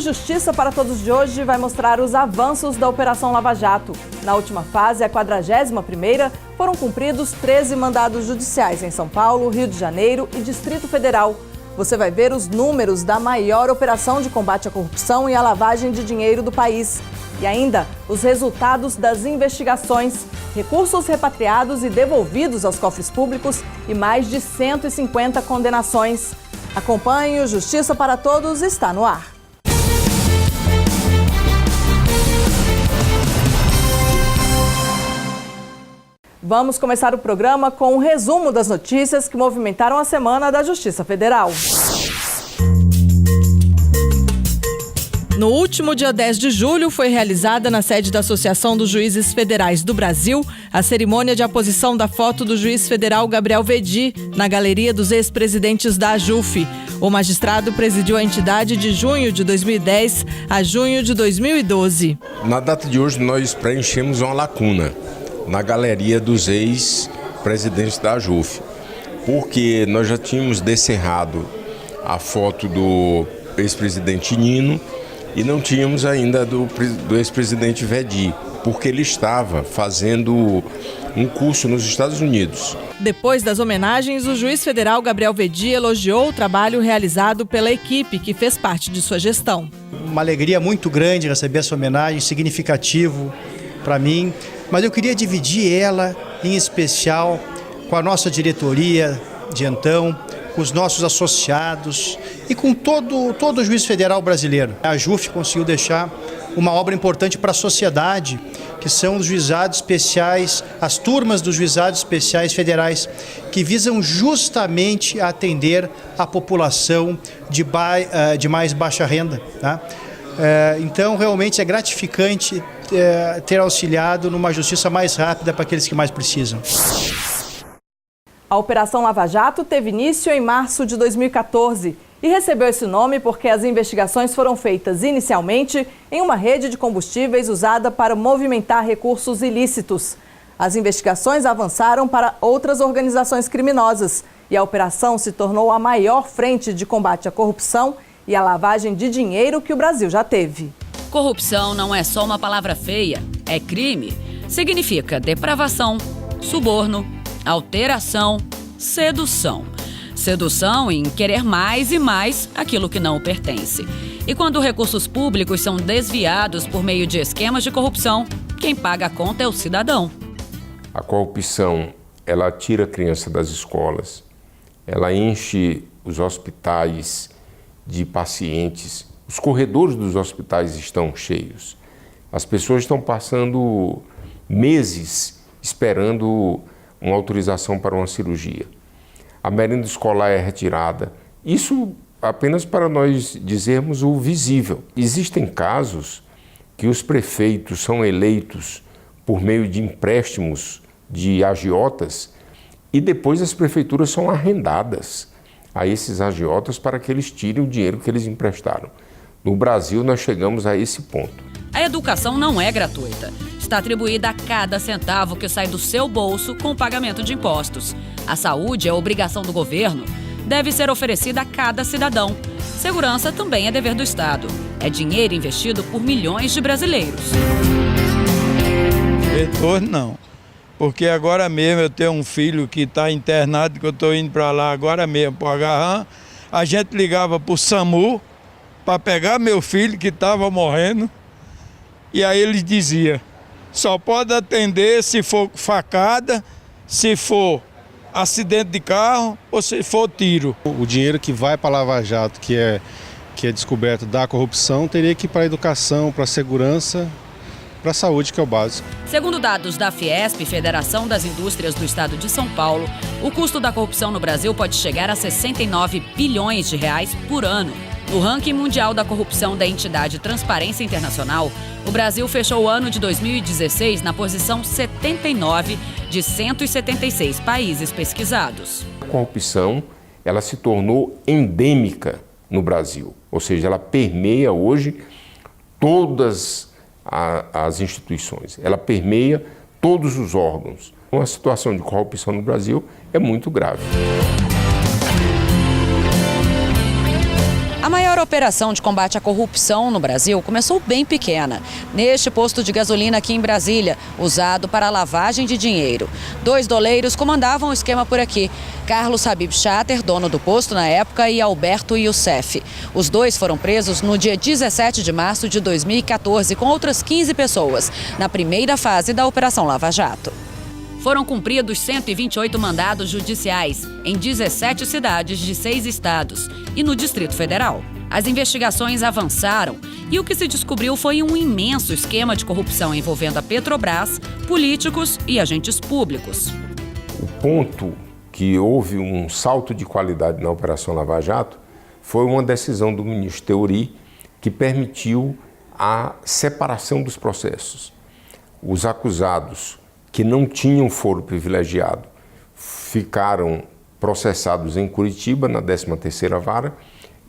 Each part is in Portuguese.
O Justiça para Todos de hoje vai mostrar os avanços da Operação Lava Jato. Na última fase, a 41ª, foram cumpridos 13 mandados judiciais em São Paulo, Rio de Janeiro e Distrito Federal. Você vai ver os números da maior operação de combate à corrupção e à lavagem de dinheiro do país. E ainda os resultados das investigações, recursos repatriados e devolvidos aos cofres públicos e mais de 150 condenações. Acompanhe o Justiça para Todos, está no ar. Vamos começar o programa com um resumo das notícias que movimentaram a semana da Justiça Federal. No último dia 10 de julho, foi realizada na sede da Associação dos Juízes Federais do Brasil a cerimônia de aposição da foto do juiz federal Gabriel Vedi na galeria dos ex-presidentes da AJUF. O magistrado presidiu a entidade de junho de 2010 a junho de 2012. Na data de hoje, nós preenchemos uma lacuna na galeria dos ex-presidentes da AJUF, porque nós já tínhamos descerrado a foto do ex-presidente Nino e não tínhamos ainda do ex-presidente Vedi, porque ele estava fazendo um curso nos Estados Unidos. Depois das homenagens, o juiz federal Gabriel Vedi elogiou o trabalho realizado pela equipe que fez parte de sua gestão. Uma alegria muito grande receber essa homenagem, significativo para mim, mas eu queria dividir ela, em especial, com a nossa diretoria de então, com os nossos associados e com todo o juiz federal brasileiro. A AJUF conseguiu deixar uma obra importante para a sociedade, que são os juizados especiais, as turmas dos juizados especiais federais, que visam justamente atender a população de mais baixa renda, tá? Então, realmente é gratificante ter auxiliado numa justiça mais rápida para aqueles que mais precisam. A Operação Lava Jato teve início em março de 2014 e recebeu esse nome porque as investigações foram feitas inicialmente em uma rede de combustíveis usada para movimentar recursos ilícitos. As investigações avançaram para outras organizações criminosas e a operação se tornou a maior frente de combate à corrupção e à lavagem de dinheiro que o Brasil já teve. Corrupção não é só uma palavra feia, é crime. Significa depravação, suborno, alteração, sedução. Sedução em querer mais e mais aquilo que não pertence. E quando recursos públicos são desviados por meio de esquemas de corrupção, quem paga a conta é o cidadão. A corrupção, ela tira a criança das escolas, ela enche os hospitais de pacientes, os corredores dos hospitais estão cheios. As pessoas estão passando meses esperando uma autorização para uma cirurgia. A merenda escolar é retirada. Isso apenas para nós dizermos o visível. Existem casos que os prefeitos são eleitos por meio de empréstimos de agiotas e depois as prefeituras são arrendadas a esses agiotas para que eles tirem o dinheiro que eles emprestaram. No Brasil, nós chegamos a esse ponto. A educação não é gratuita. Está atribuída a cada centavo que sai do seu bolso com o pagamento de impostos. A saúde é obrigação do governo. Deve ser oferecida a cada cidadão. Segurança também é dever do Estado. É dinheiro investido por milhões de brasileiros. Retorno não. Porque agora mesmo eu tenho um filho que está internado, que eu estou indo para lá agora mesmo, para o Agarram. A gente ligava para o SAMU para pegar meu filho que estava morrendo. E aí ele dizia, só pode atender se for facada, se for acidente de carro ou se for tiro. O dinheiro que vai para a Lava Jato, que é descoberto da corrupção, teria que ir para a educação, para a segurança, para a saúde, que é o básico. Segundo dados da Fiesp, Federação das Indústrias do Estado de São Paulo, o custo da corrupção no Brasil pode chegar a 69 bilhões de reais por ano. No ranking mundial da corrupção da entidade Transparência Internacional, o Brasil fechou o ano de 2016 na posição 79 de 176 países pesquisados. A corrupção, ela se tornou endêmica no Brasil, ou seja, ela permeia hoje todas as instituições, ela permeia todos os órgãos. A situação de corrupção no Brasil é muito grave. A maior primeira operação de combate à corrupção no Brasil começou bem pequena, neste posto de gasolina aqui em Brasília, usado para a lavagem de dinheiro. 2 doleiros comandavam o esquema por aqui. Carlos Habib Chater, dono do posto na época, e Alberto Youssef. Os 2 foram presos no dia 17 de março de 2014, com outras 15 pessoas, na primeira fase da Operação Lava Jato. Foram cumpridos 128 mandados judiciais em 17 cidades de 6 estados e no Distrito Federal. As investigações avançaram e o que se descobriu foi um imenso esquema de corrupção envolvendo a Petrobras, políticos e agentes públicos. O ponto que houve um salto de qualidade na Operação Lava Jato foi uma decisão do ministro Teori que permitiu a separação dos processos. Os acusados que não tinham foro privilegiado ficaram processados em Curitiba, na 13ª Vara,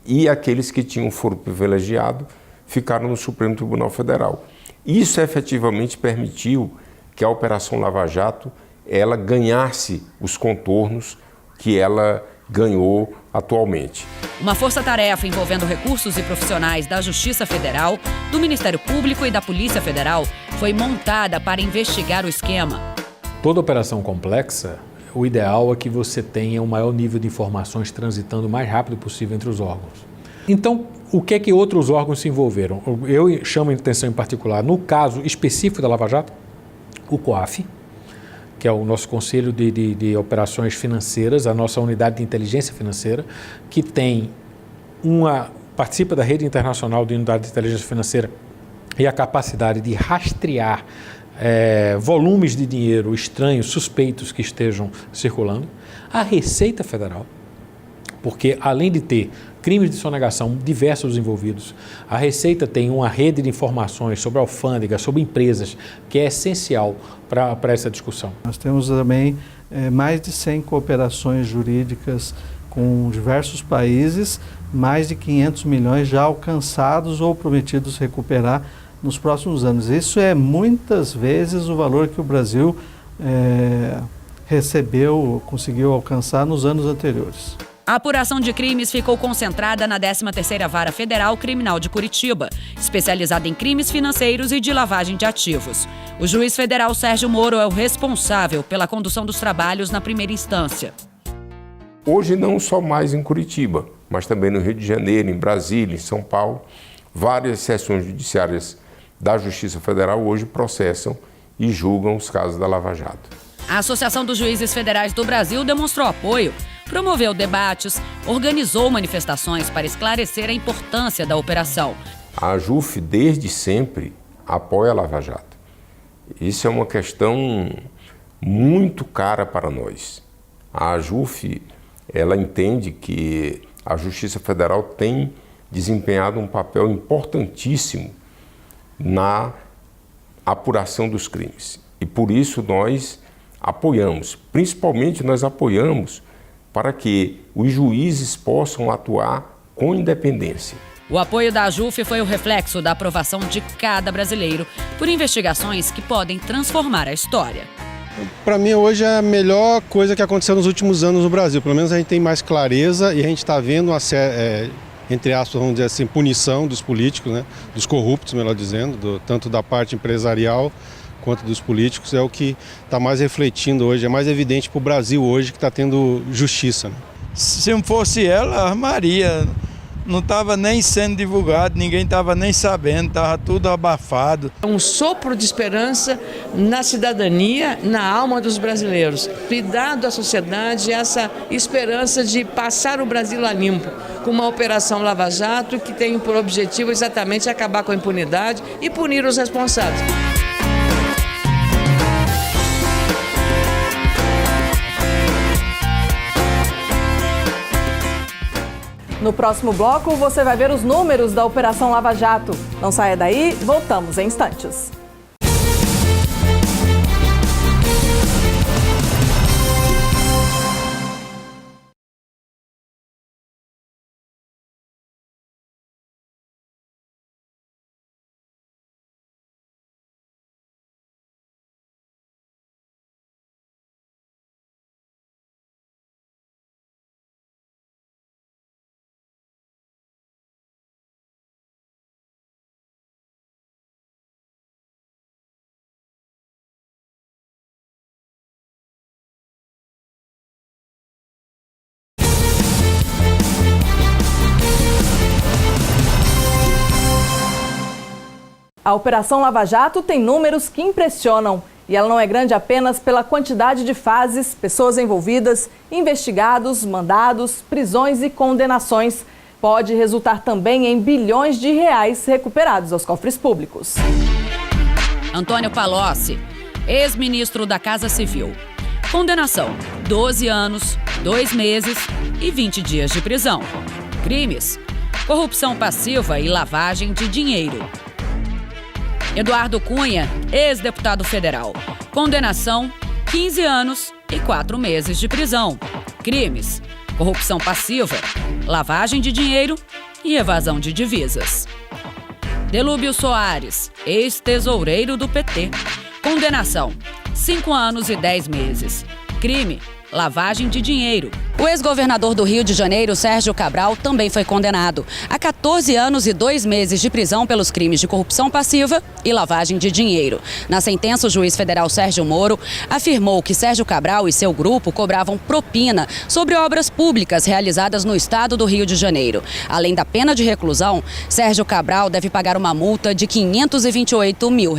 e aqueles que tinham foro privilegiado ficaram no Supremo Tribunal Federal. Isso efetivamente permitiu que a Operação Lava Jato ela ganhasse os contornos que ela ganhou atualmente. Uma força-tarefa envolvendo recursos e profissionais da Justiça Federal, do Ministério Público e da Polícia Federal foi montada para investigar o esquema. Toda operação complexa, o ideal é que você tenha um maior nível de informações transitando o mais rápido possível entre os órgãos. Então, o que é que outros órgãos se envolveram? Eu chamo a atenção em particular, no caso específico da Lava Jato, o COAF, que é o nosso Conselho de Operações Financeiras, a nossa unidade de inteligência financeira, que participa da rede internacional de unidade de inteligência financeira e a capacidade de rastrear volumes de dinheiro estranhos, suspeitos que estejam circulando. A Receita Federal, porque além de ter crimes de sonegação diversos envolvidos, a Receita tem uma rede de informações sobre alfândegas, sobre empresas, que é essencial para essa discussão. Nós temos também mais de 100 cooperações jurídicas com diversos países, mais de 500 milhões já alcançados ou prometidos recuperar nos próximos anos. Isso é muitas vezes o valor que o Brasil conseguiu alcançar nos anos anteriores. A apuração de crimes ficou concentrada na 13ª Vara Federal Criminal de Curitiba, especializada em crimes financeiros e de lavagem de ativos. O juiz federal Sérgio Moro é o responsável pela condução dos trabalhos na primeira instância. Hoje não só mais em Curitiba, mas também no Rio de Janeiro, em Brasília, em São Paulo, várias seções judiciárias da Justiça Federal hoje processam e julgam os casos da Lava Jato. A Associação dos Juízes Federais do Brasil demonstrou apoio, promoveu debates, organizou manifestações para esclarecer a importância da operação. A AJUF, desde sempre, apoia a Lava Jato. Isso é uma questão muito cara para nós. A AJUF, ela entende que a Justiça Federal tem desempenhado um papel importantíssimo na apuração dos crimes. E por isso nós apoiamos, principalmente nós apoiamos para que os juízes possam atuar com independência. O apoio da AJUF foi o reflexo da aprovação de cada brasileiro por investigações que podem transformar a história. Para mim, hoje é a melhor coisa que aconteceu nos últimos anos no Brasil. Pelo menos a gente tem mais clareza e a gente está vendo uma entre aspas, vamos dizer assim, punição dos políticos, né? Dos corruptos, melhor dizendo, tanto da parte empresarial quanto dos políticos. É o que está mais refletindo hoje, é mais evidente para o Brasil hoje que está tendo justiça. Né? Se não fosse ela, armaria. Não estava nem sendo divulgado, ninguém estava nem sabendo, estava tudo abafado. Um sopro de esperança na cidadania, na alma dos brasileiros. E dado à sociedade essa esperança de passar o Brasil a limpo, com uma operação Lava Jato que tem por objetivo exatamente acabar com a impunidade e punir os responsáveis. No próximo bloco, você vai ver os números da Operação Lava Jato. Não saia daí, voltamos em instantes. A Operação Lava Jato tem números que impressionam. E ela não é grande apenas pela quantidade de fases, pessoas envolvidas, investigados, mandados, prisões e condenações. Pode resultar também em bilhões de reais recuperados aos cofres públicos. Antônio Palocci, ex-ministro da Casa Civil. Condenação: 12 anos, 2 meses e 20 dias de prisão. Crimes: corrupção passiva e lavagem de dinheiro. Eduardo Cunha, ex-deputado federal. Condenação: 15 anos e 4 meses de prisão. Crimes: corrupção passiva, lavagem de dinheiro e evasão de divisas. Delúbio Soares, ex-tesoureiro do PT. Condenação: 5 anos e 10 meses. Crime: lavagem de dinheiro. O ex-governador do Rio de Janeiro, Sérgio Cabral, também foi condenado a 14 anos e 2 meses de prisão pelos crimes de corrupção passiva e lavagem de dinheiro. Na sentença, o juiz federal Sérgio Moro afirmou que Sérgio Cabral e seu grupo cobravam propina sobre obras públicas realizadas no estado do Rio de Janeiro. Além da pena de reclusão, Sérgio Cabral deve pagar uma multa de R$ 528 mil.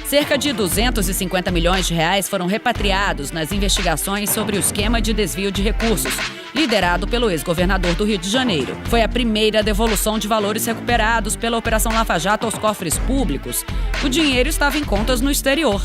Cerca de 250 milhões de reais foram repatriados nas investigações sobre o esquema de desvio de recursos, liderado pelo ex-governador do Rio de Janeiro. Foi a primeira devolução de valores recuperados pela Operação Lava Jato aos cofres públicos. O dinheiro estava em contas no exterior.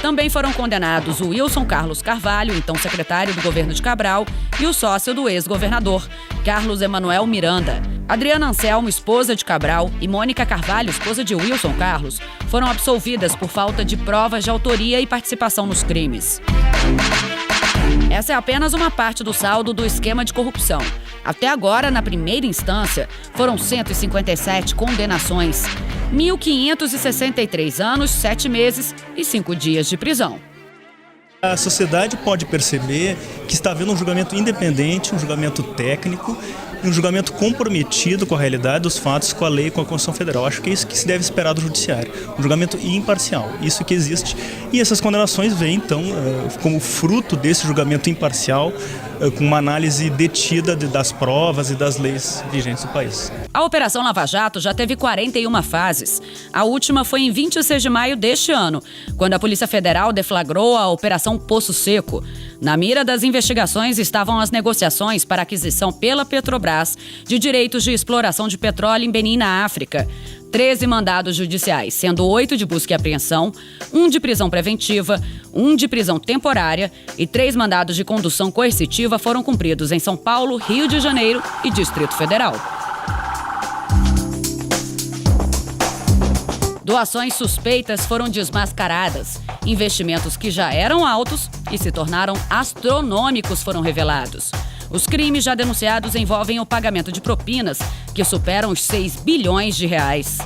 Também foram condenados o Wilson Carlos Carvalho, então secretário do governo de Cabral, e o sócio do ex-governador, Carlos Emanuel Miranda. Adriana Anselmo, esposa de Cabral, e Mônica Carvalho, esposa de Wilson Carlos, foram absolvidas por falta de provas de autoria e participação nos crimes. Essa é apenas uma parte do saldo do esquema de corrupção. Até agora, na primeira instância, foram 157 condenações, 1.563 anos, 7 meses e 5 dias de prisão. A sociedade pode perceber que está havendo um julgamento independente, um julgamento técnico e um julgamento comprometido com a realidade dos fatos, com a lei e com a Constituição Federal. Acho que é isso que se deve esperar do judiciário, um julgamento imparcial, isso que existe. E essas condenações vêm, então, como fruto desse julgamento imparcial, com uma análise detida das provas e das leis vigentes do país. A Operação Lava Jato já teve 41 fases. A última foi em 26 de maio deste ano, quando a Polícia Federal deflagrou a Operação Poço Seco. Na mira das investigações estavam as negociações para aquisição pela Petrobras de direitos de exploração de petróleo em Benim, na África. 13 mandados judiciais, sendo 8 de busca e apreensão, 1 de prisão preventiva, 1 de prisão temporária e 3 mandados de condução coercitiva foram cumpridos em São Paulo, Rio de Janeiro e Distrito Federal. Doações suspeitas foram desmascaradas. Investimentos que já eram altos e se tornaram astronômicos foram revelados. Os crimes já denunciados envolvem o pagamento de propinas, que superam os 6 bilhões de reais.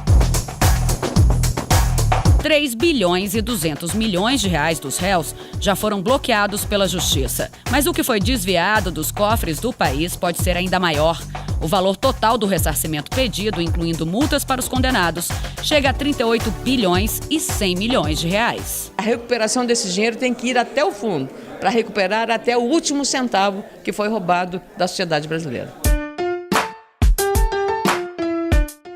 3 bilhões e 200 milhões de reais dos réus já foram bloqueados pela Justiça. Mas o que foi desviado dos cofres do país pode ser ainda maior. O valor total do ressarcimento pedido, incluindo multas para os condenados, chega a 38 bilhões e 100 milhões de reais. A recuperação desse dinheiro tem que ir até o fundo, para recuperar até o último centavo que foi roubado da sociedade brasileira.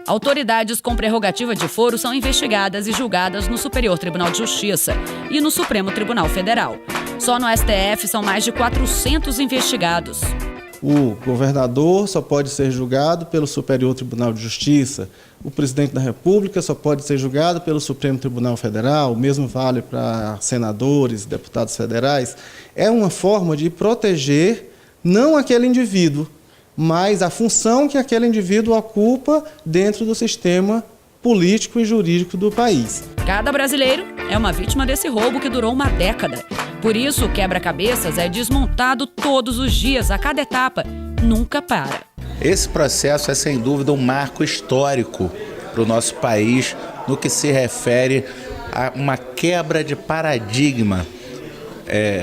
Autoridades com prerrogativa de foro são investigadas e julgadas no Superior Tribunal de Justiça e no Supremo Tribunal Federal. Só no STF são mais de 400 investigados. O governador só pode ser julgado pelo Superior Tribunal de Justiça. O presidente da República só pode ser julgado pelo Supremo Tribunal Federal. O mesmo vale para senadores, deputados federais. É uma forma de proteger não aquele indivíduo, mas a função que aquele indivíduo ocupa dentro do sistema político e jurídico do país. Cada brasileiro é uma vítima desse roubo que durou uma década. Por isso, o quebra-cabeças é desmontado todos os dias, a cada etapa. Nunca para. Esse processo é, sem dúvida, um marco histórico para o nosso país no que se refere a uma quebra de paradigma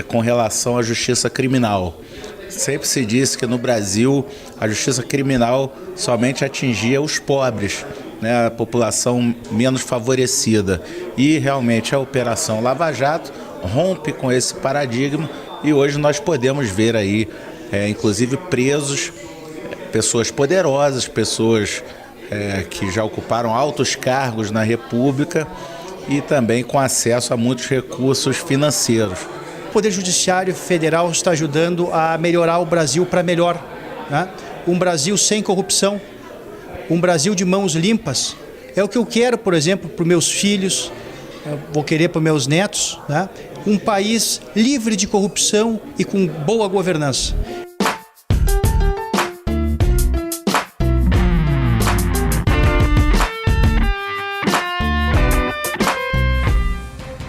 com relação à justiça criminal. Sempre se disse que no Brasil a justiça criminal somente atingia os pobres, né, a população menos favorecida. E realmente a Operação Lava Jato rompe com esse paradigma e hoje nós podemos ver aí, inclusive, presos pessoas poderosas, pessoas que já ocuparam altos cargos na República e também com acesso a muitos recursos financeiros. O Poder Judiciário Federal está ajudando a melhorar o Brasil para melhor, né? Um Brasil sem corrupção, um Brasil de mãos limpas. É o que eu quero, por exemplo, para os meus filhos, vou querer para os meus netos, né? Um país livre de corrupção e com boa governança.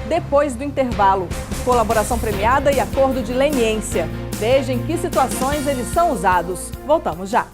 Depois do intervalo, colaboração premiada e acordo de leniência. Veja em que situações eles são usados. Voltamos já.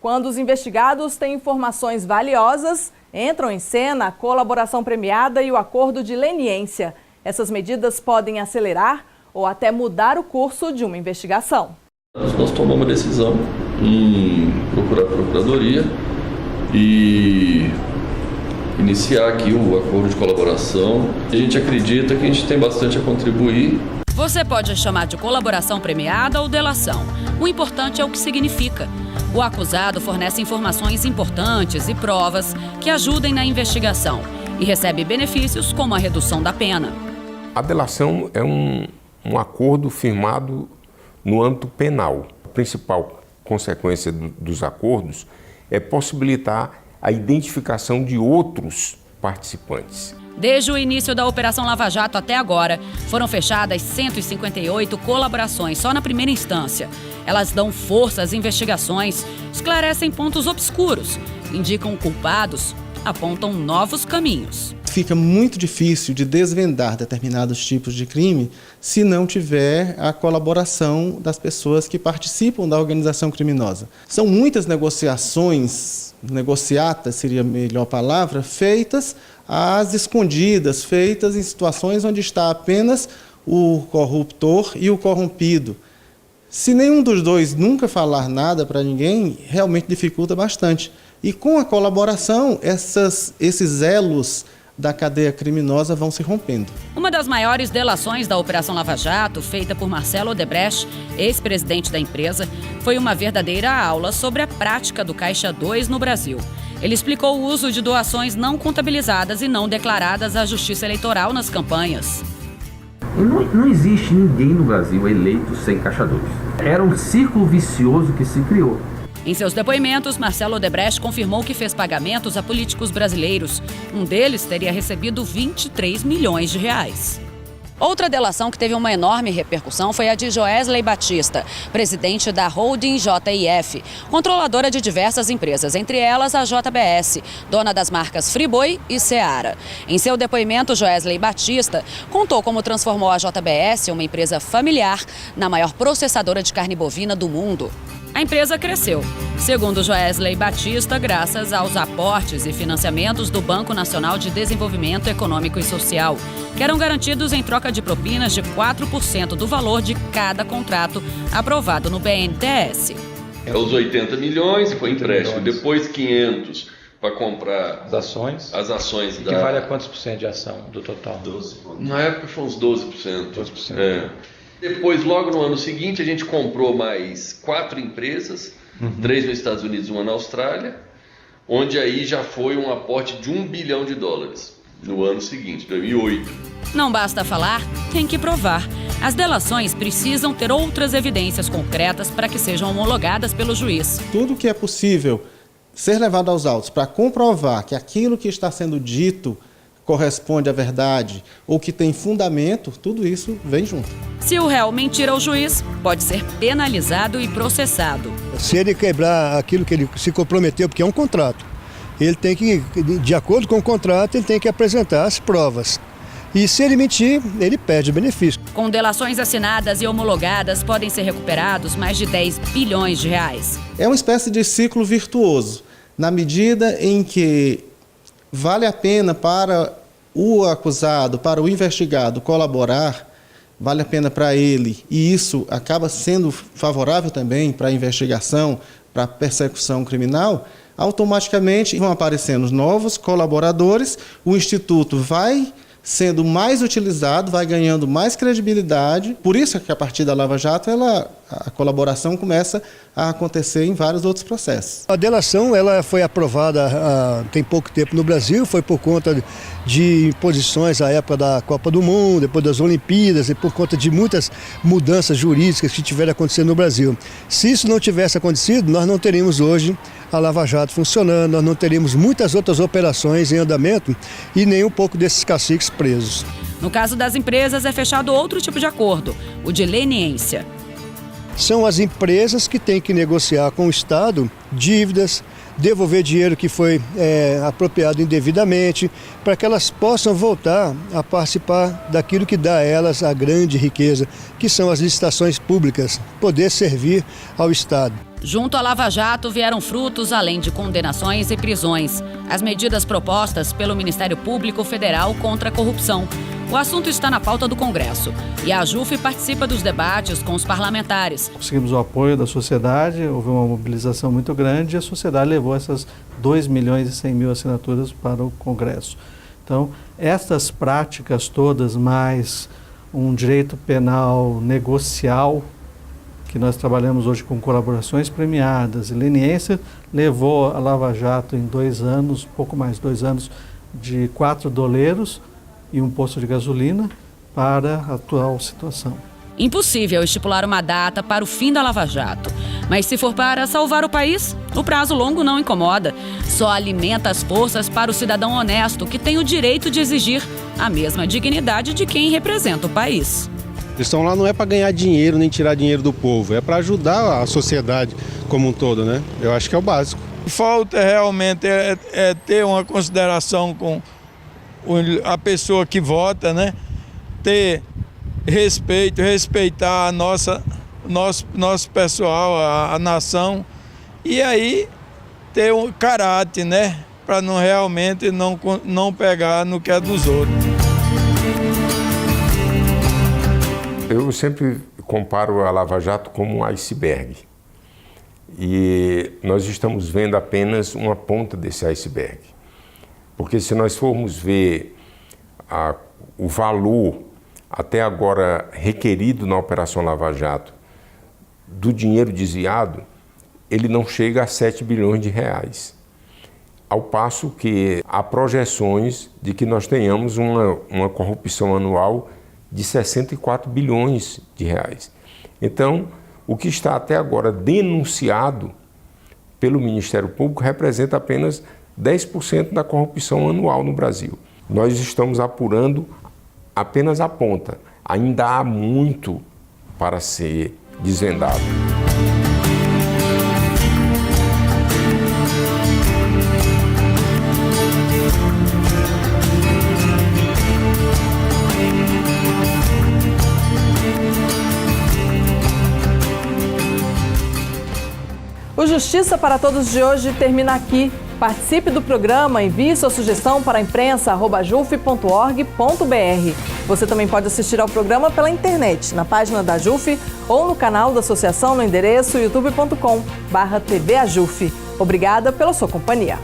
Quando os investigados têm informações valiosas, entram em cena a colaboração premiada e o acordo de leniência. Essas medidas podem acelerar ou até mudar o curso de uma investigação. Nós tomamos uma decisão em procurar a Procuradoria e iniciar aqui o acordo de colaboração. A gente acredita que a gente tem bastante a contribuir. Você pode chamar de colaboração premiada ou delação. O importante é o que significa. O acusado fornece informações importantes e provas que ajudem na investigação e recebe benefícios como a redução da pena. A delação é um acordo firmado no âmbito penal. A principal consequência dos acordos é possibilitar a identificação de outros participantes. Desde o início da Operação Lava Jato até agora, foram fechadas 158 colaborações só na primeira instância. Elas dão força às investigações, esclarecem pontos obscuros, indicam culpados, apontam novos caminhos. Fica muito difícil de desvendar determinados tipos de crime se não tiver a colaboração das pessoas que participam da organização criminosa. São muitas negociações, negociatas seria a melhor palavra, feitas às escondidas, feitas em situações onde está apenas o corruptor e o corrompido. Se nenhum dos dois nunca falar nada para ninguém, realmente dificulta bastante. E com a colaboração, esses elos da cadeia criminosa vão se rompendo. Uma das maiores delações da Operação Lava Jato, feita por Marcelo Odebrecht, ex-presidente da empresa, foi uma verdadeira aula sobre a prática do Caixa 2 no Brasil. Ele explicou o uso de doações não contabilizadas e não declaradas à Justiça Eleitoral nas campanhas. Não existe ninguém no Brasil eleito sem Caixa 2. Era um círculo vicioso que se criou. Em seus depoimentos, Marcelo Odebrecht confirmou que fez pagamentos a políticos brasileiros. Um deles teria recebido 23 milhões de reais. Outra delação que teve uma enorme repercussão foi a de Joesley Batista, presidente da holding JIF, controladora de diversas empresas, entre elas a JBS, dona das marcas Friboi e Seara. Em seu depoimento, Joesley Batista contou como transformou a JBS, uma empresa familiar, na maior processadora de carne bovina do mundo. A empresa cresceu, segundo Joesley Batista, graças aos aportes e financiamentos do Banco Nacional de Desenvolvimento Econômico e Social, que eram garantidos em troca de propinas de 4% do valor de cada contrato aprovado no BNDES. Os 80 milhões foi empréstimo, depois 500 para comprar as ações que vale a quantos por cento de ação do total? 12. Na época foi uns 12%. 12%. É. Depois, logo no ano seguinte, a gente comprou mais 4 empresas, 3 nos Estados Unidos e uma na Austrália, onde aí já foi um aporte de $1 bilhão no ano seguinte, 2008. Não basta falar, tem que provar. As delações precisam ter outras evidências concretas para que sejam homologadas pelo juiz. Tudo que é possível ser levado aos autos para comprovar que aquilo que está sendo dito corresponde à verdade ou que tem fundamento, tudo isso vem junto. Se o réu mentir ao juiz, pode ser penalizado e processado. Se ele quebrar aquilo que ele se comprometeu, porque é um contrato, ele tem que, de acordo com o contrato, ele tem que apresentar as provas. E se ele mentir, ele perde o benefício. Com delações assinadas e homologadas, podem ser recuperados mais de 10 bilhões de reais. É uma espécie de ciclo virtuoso, na medida em que vale a pena para o acusado, para o investigado colaborar, vale a pena para ele, e isso acaba sendo favorável também para a investigação, para a persecução criminal, automaticamente vão aparecendo novos colaboradores, o Instituto vai sendo mais utilizado, vai ganhando mais credibilidade. Por isso que a partir da Lava Jato a colaboração começa a acontecer em vários outros processos. A delação ela foi aprovada tem pouco tempo no Brasil, foi por conta de imposições à época da Copa do Mundo, depois das Olimpíadas e por conta de muitas mudanças jurídicas que tiveram acontecendo no Brasil. Se isso não tivesse acontecido, nós não teríamos hoje a Lava Jato funcionando, nós não teríamos muitas outras operações em andamento e nem um pouco desses caciques presos. No caso das empresas, é fechado outro tipo de acordo, o de leniência. São as empresas que têm que negociar com o Estado dívidas, devolver dinheiro que foi apropriado indevidamente, para que elas possam voltar a participar daquilo que dá a elas a grande riqueza, que são as licitações públicas, poder servir ao Estado. Junto à Lava Jato vieram frutos além de condenações e prisões. As medidas propostas pelo Ministério Público Federal contra a corrupção. O assunto está na pauta do Congresso e a AJUF participa dos debates com os parlamentares. Conseguimos o apoio da sociedade, houve uma mobilização muito grande e a sociedade levou essas 2 milhões e 100 mil assinaturas para o Congresso. Então, estas práticas todas, mais um direito penal negocial, que nós trabalhamos hoje com colaborações premiadas e leniência, levou a Lava Jato em 2 anos, pouco mais de 2 anos, de 4 doleiros e um posto de gasolina para a atual situação. Impossível estipular uma data para o fim da Lava Jato. Mas se for para salvar o país, o prazo longo não incomoda. Só alimenta as forças para o cidadão honesto que tem o direito de exigir a mesma dignidade de quem representa o país. Eles estão lá não é para ganhar dinheiro nem tirar dinheiro do povo, é para ajudar a sociedade como um todo, né? Eu acho que é o básico. Falta realmente ter uma consideração com a pessoa que vota, né? Ter respeito, respeitar nosso pessoal, a nação, e aí ter um caráter, né? Para não realmente não pegar no que é dos outros. Eu sempre comparo a Lava Jato como um iceberg. E nós estamos vendo apenas uma ponta desse iceberg. Porque se nós formos ver o valor até agora requerido na Operação Lava Jato do dinheiro desviado, ele não chega a 7 bilhões de reais. Ao passo que há projeções de que nós tenhamos uma corrupção anual de 64 bilhões de reais. Então, o que está até agora denunciado pelo Ministério Público representa apenas 10% da corrupção anual no Brasil. Nós estamos apurando apenas a ponta. Ainda há muito para ser desvendado. O Justiça para Todos de hoje termina aqui. Participe do programa, envie sua sugestão para imprensa@juf.org.br. Você também pode assistir ao programa pela internet, na página da JUF ou no canal da associação no endereço youtube.com/tvajuf. Obrigada pela sua companhia.